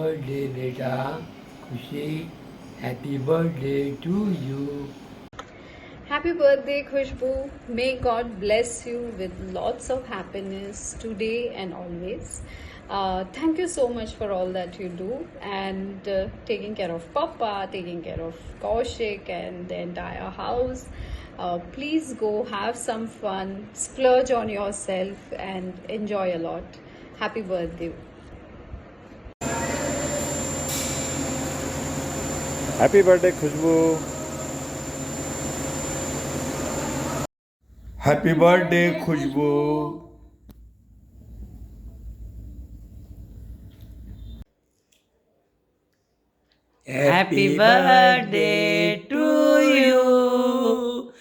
birthday, beta. Khushi, happy birthday to you. Happy birthday, Khushbu. May God bless you with lots of happiness today and always. Thank you so much for all that you do and taking care of Papa, taking care of Kaushik and the entire house. Please go have some fun, splurge on yourself, and enjoy a lot. Happy birthday. Happy birthday, Khushbu. Happy birthday, Khushbu. Happy birthday to you.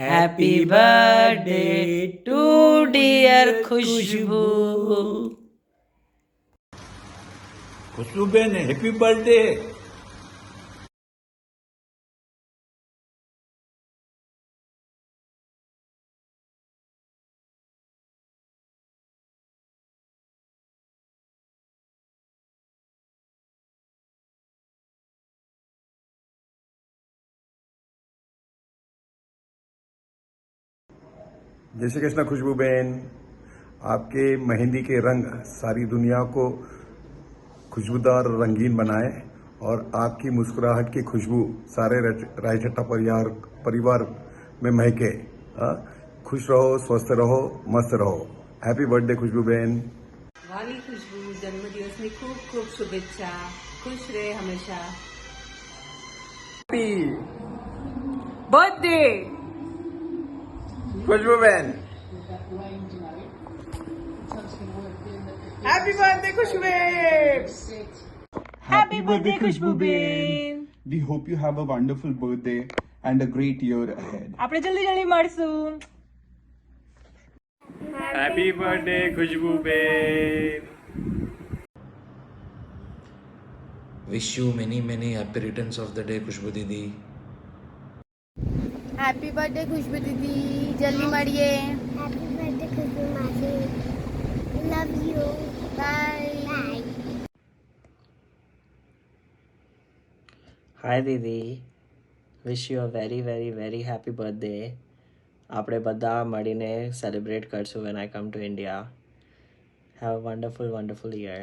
Happy birthday to dear Khushbu. Khushbu-ben, happy birthday. जय श्री कृष्ण खुशबू बहन, आपके मेहंदी के रंग सारी दुनिया को खुशबूदार और रंगीन बनाए और आपकी मुस्कुराहट की खुशबू सारे रायचट्टा परिवार में महके। खुश रहो, स्वस्थ रहो, मस्त रहो। हैप्पी बर्थडे खुशबू बहन। वाली खुशबू जन्मदिवसની ખૂબ ખૂબ શુભેચ્છા. ખુશ રહે હંમેશા. Happy birthday Khushbu behen. Happy birthday Khushbu. Happy birthday Khushbu ben. We hope you have a wonderful birthday and a great year ahead. આપણે જલ્દી જલ્દી મળશું. Happy birthday, Khushbu babe. Wish you many happy returns of the day, Khushbu Didi. Happy birthday Khushbu Didi, जल्दी મળીએ. Happy birthday Khushbu masi, love you, bye bye. Hi Didi, wish you a very happy birthday. આપણે બધા મળીને celebrate કરશું when I come to India. Have a wonderful year.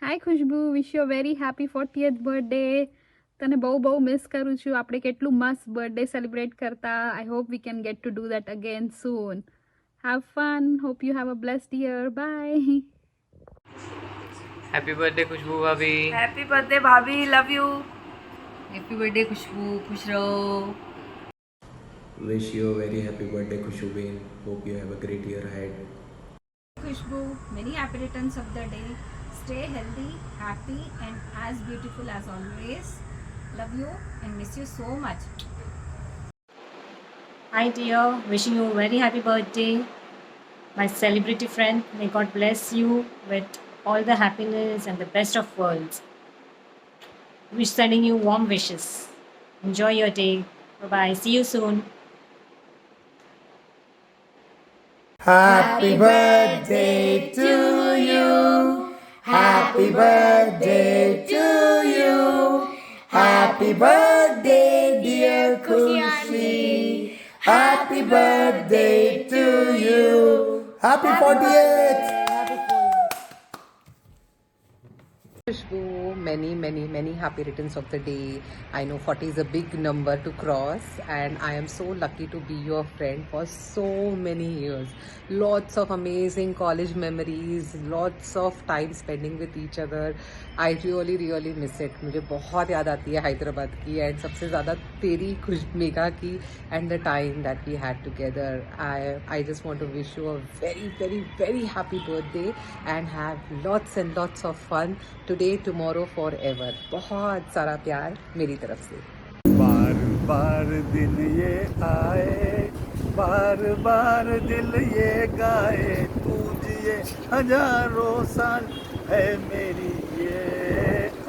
Hi Khushbu, wish you very happy 40th birthday. તને બહુ miss કરું છું. આપણે કેટલું મસ્ત બર્થડે સેલિબ્રેટ કરતા. I hope we can get to do that again soon. Have fun. Hope you have a blessed year. Bye. Happy birthday Khushbu bhabhi. Happy birthday bhabhi, love you. Happy birthday, Khushbu. Khush raho. Wish you a very happy birthday, Khushbu babe. Hope you have a great year ahead. Khushboo, many happy returns of the day. Stay healthy, happy and as beautiful as always. Love you and miss you so much. Hi dear, wishing you a very happy birthday. My celebrity friend, may God bless you with all the happiness and the best of worlds. Wish sending you warm wishes. Enjoy your day. Bye-bye. See you soon. Happy birthday to you. Happy birthday to you. Happy birthday, dear Khushi. Happy birthday to you. Happy 40th. Khushbu, many happy returns of the day. I know 40 is a big number to cross and I am so lucky to be your friend for so many years. Lots of amazing college memories, lots of time spending with each other. I really miss it. मुझे बहुत याद आती है हैदराबाद की and सबसे ज़्यादा तेरी मेघा की and the time that we had together. I just want to wish you a very happy birthday and have lots and lots of fun today, tomorrow, forever. बहुत सारा प्यार मेरी तरफ से. बार बार दिल ये आए, बार बार दिल ये गाए, तुझे हजारों साल है मेरी ये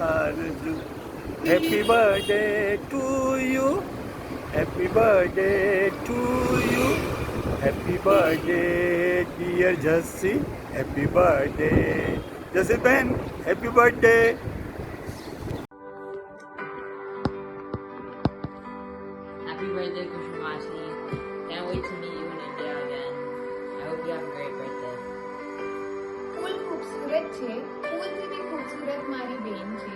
आरज़ू. Happy birthday to you, happy birthday to you, Happy birthday, dear Jassi. Happy birthday. Jassi Ben, happy birthday. Happy birthday, Kushmashi. Can't wait to meet you in India again. I hope you have a great birthday. ફૂલ ખૂબસૂરત છે, ફૂલથી બી ખૂબસૂરત મારી બેન છે.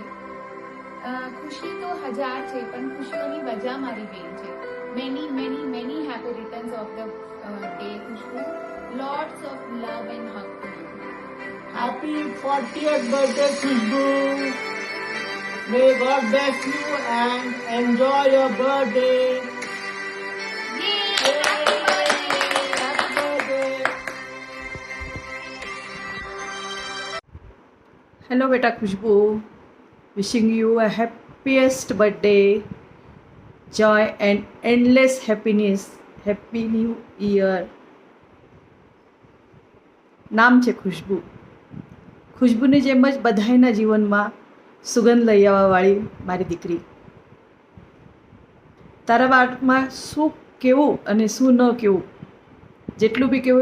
ખુશી તો હજાર છે, પણ ખુશીઓની વજહ મારી બેન છે. Many many many happy returns of the day Khushbu. Lots of love and હગ to you. Happy 40th birthday, Khushbu. May God bless you and enjoy your birthday. Happy birthday. Hello, beta Khushbu. Wishing you a happiest birthday, joy and endless happiness. Happy New Year. નામ છે ખુશ્બુ. ખુશ્બુની જેમ જ બધાયના જીવનમાં સુગંધ લઈ આવવાવાળી મારી દીકરી. તારા બાળકમાં શું કેવું અને શું ન કેવું, જેટલું બી કેવું